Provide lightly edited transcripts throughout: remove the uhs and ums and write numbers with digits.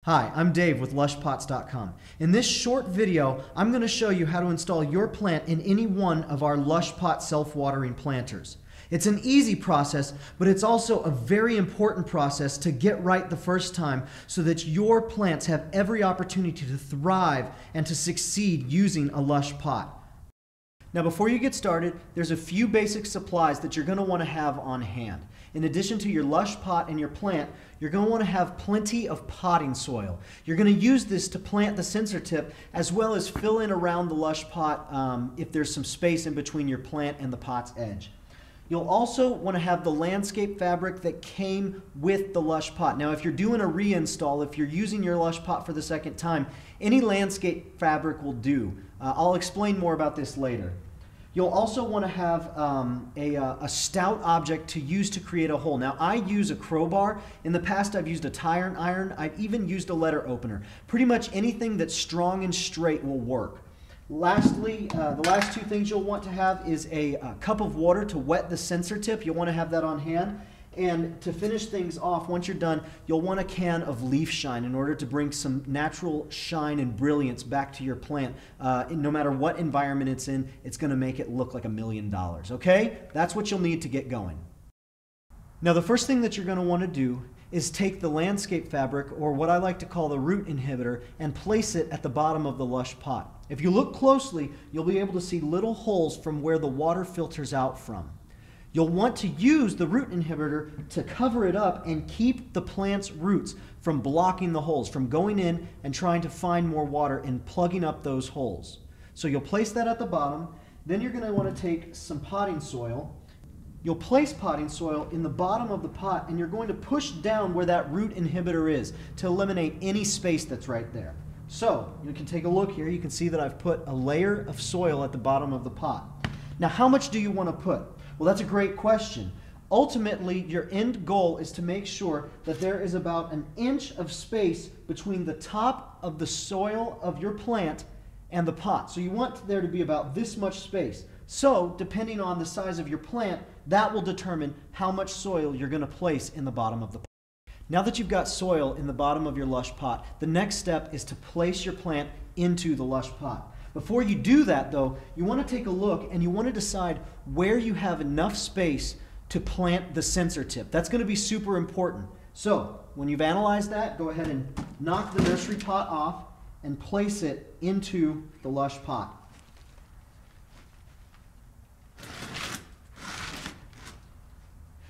Hi, I'm Dave with LushPots.com. In this short video, I'm going to show you how to install your plant in any one of our LushPot self-watering planters. It's an easy process, but it's also a very important process to get right the first time so that your plants have every opportunity to thrive and to succeed using a LushPot. Now before you get started, there's a few basic supplies that you're going to want to have on hand. In addition to your LushPot and your plant, you're going to want to have plenty of potting soil. You're going to use this to plant the sensor tip as well as fill in around the LushPot if there's some space in between your plant and the pot's edge. You'll also want to have the landscape fabric that came with the LushPot. Now if you're doing a reinstall, if you're using your LushPot for the second time, any landscape fabric will do. I'll explain more about this later. You'll also want to have a stout object to use to create a hole. Now I use a crowbar. In the past I've used a tire iron. I've even used a letter opener. Pretty much anything that's strong and straight will work. Lastly, the last two things you'll want to have is a cup of water to wet the sensor tip. You'll want to have that on hand. And to finish things off, once you're done, you'll want a can of leaf shine in order to bring some natural shine and brilliance back to your plant. No matter what environment it's in, it's going to make it look like $1 million. Okay? That's what you'll need to get going. Now the first thing that you're going to want to do is take the landscape fabric, or what I like to call the root inhibitor, and place it at the bottom of the LushPot. If you look closely, you'll be able to see little holes from where the water filters out from. You'll want to use the root inhibitor to cover it up and keep the plant's roots from blocking the holes, from going in and trying to find more water and plugging up those holes. So you'll place that at the bottom. Then you're going to want to take some potting soil. You'll place potting soil in the bottom of the pot, and you're going to push down where that root inhibitor is to eliminate any space that's right there. So you can take a look here. You can see that I've put a layer of soil at the bottom of the pot. Now how much do you want to put? Well, that's a great question. Ultimately, your end goal is to make sure that there is about an inch of space between the top of the soil of your plant and the pot. So you want there to be about this much space. So, depending on the size of your plant, that will determine how much soil you're going to place in the bottom of the pot. Now that you've got soil in the bottom of your LushPot, the next step is to place your plant into the LushPot. Before you do that though, you want to take a look and you want to decide where you have enough space to plant the sensor tip. That's going to be super important. So when you've analyzed that, go ahead and knock the nursery pot off and place it into the LushPot.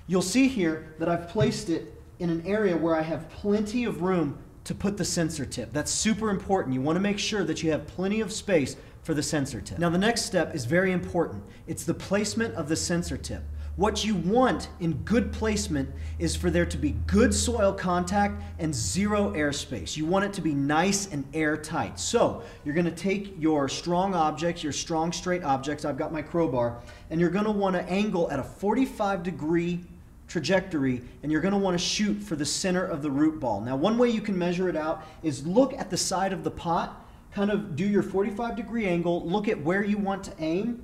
You'll see here that I've placed it in an area where I have plenty of room to put the sensor tip. That's super important. You want to make sure that you have plenty of space for the sensor tip. Now the next step is very important. It's the placement of the sensor tip. What you want in good placement is for there to be good soil contact and zero airspace. You want it to be nice and airtight. So you're going to take your strong objects, your strong straight objects, I've got my crowbar, and you're going to want to angle at a 45-degree trajectory, and you're going to want to shoot for the center of the root ball. Now one way you can measure it out is look at the side of the pot, kind of do your 45-degree angle, look at where you want to aim,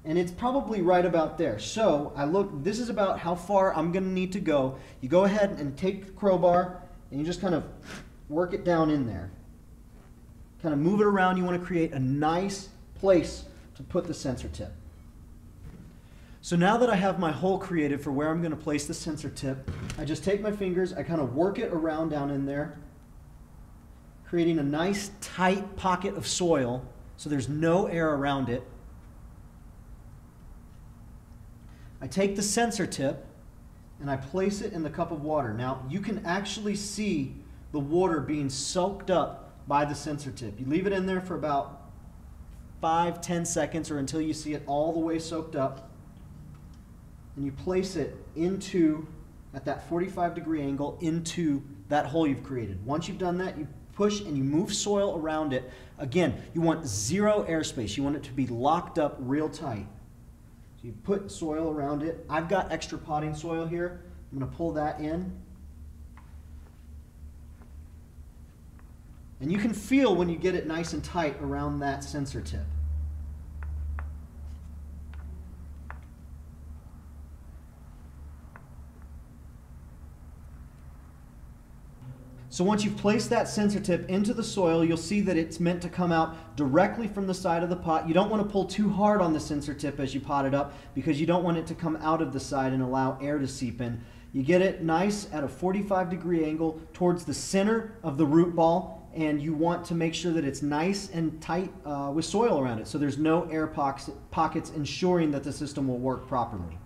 and it's probably right about there. So I look, this is about how far I'm going to need to go. You go ahead and take the crowbar and you just kind of work it down in there. Kind of move it around. You want to create a nice place to put the sensor tip. So now that I have my hole created for where I'm going to place the sensor tip, I just take my fingers, I kind of work it around down in there, creating a nice tight pocket of soil so there's no air around it. I take the sensor tip and I place it in the cup of water. Now you can actually see the water being soaked up by the sensor tip. You leave it in there for about 5-10 seconds or until you see it all the way soaked up. And you place it into, at that 45-degree angle, into that hole you've created. Once you've done that, you push and you move soil around it. Again, you want zero airspace. You want it to be locked up real tight. So you put soil around it. I've got extra potting soil here. I'm going to pull that in. And you can feel when you get it nice and tight around that sensor tip. So once you've placed that sensor tip into the soil, you'll see that it's meant to come out directly from the side of the pot. You don't want to pull too hard on the sensor tip as you pot it up because you don't want it to come out of the side and allow air to seep in. You get it nice at a 45-degree angle towards the center of the root ball, and you want to make sure that it's nice and tight with soil around it so there's no air pockets, ensuring that the system will work properly.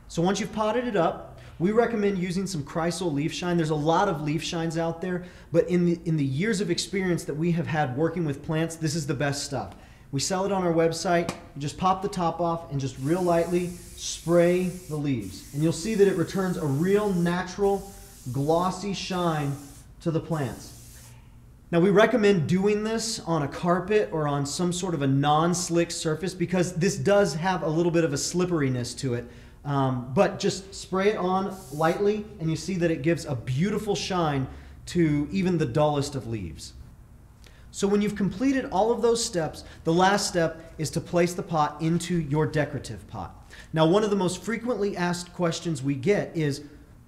So once you've potted it up, we recommend using some Chrysal leaf shine. There's a lot of leaf shines out there, but in the years of experience that we have had working with plants, this is the best stuff. We sell it on our website. You just pop the top off and just real lightly spray the leaves. And you'll see that it returns a real natural glossy shine to the plants. Now we recommend doing this on a carpet or on some sort of a non-slick surface because this does have a little bit of a slipperiness to it. But just spray it on lightly and you see that it gives a beautiful shine to even the dullest of leaves. So when you've completed all of those steps, the last step is to place the pot into your decorative pot. Now, one of the most frequently asked questions we get is,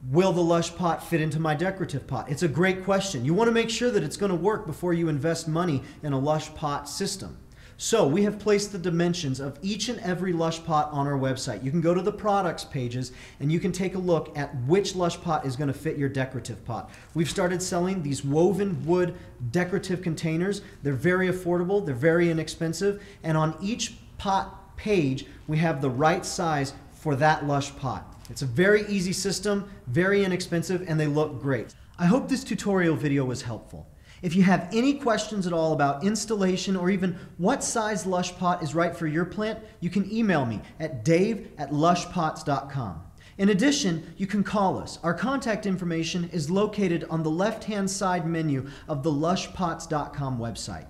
will the LushPot fit into my decorative pot? It's a great question. You want to make sure that it's going to work before you invest money in a LushPot system. So we have placed the dimensions of each and every LushPot on our website. You can go to the products pages and you can take a look at which LushPot is going to fit your decorative pot. We've started selling these woven wood decorative containers. They're very affordable, they're very inexpensive, and on each pot page we have the right size for that LushPot. It's a very easy system, very inexpensive, and they look great. I hope this tutorial video was helpful. If you have any questions at all about installation or even what size LushPot is right for your plant, you can email me at dave@lushpots.com. In addition, you can call us. Our contact information is located on the left-hand side menu of the lushpots.com website.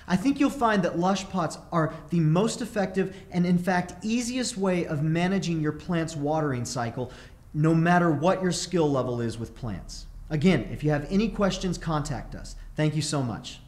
I think you'll find that LushPots are the most effective and in fact easiest way of managing your plant's watering cycle, no matter what your skill level is with plants. Again, if you have any questions, contact us. Thank you so much.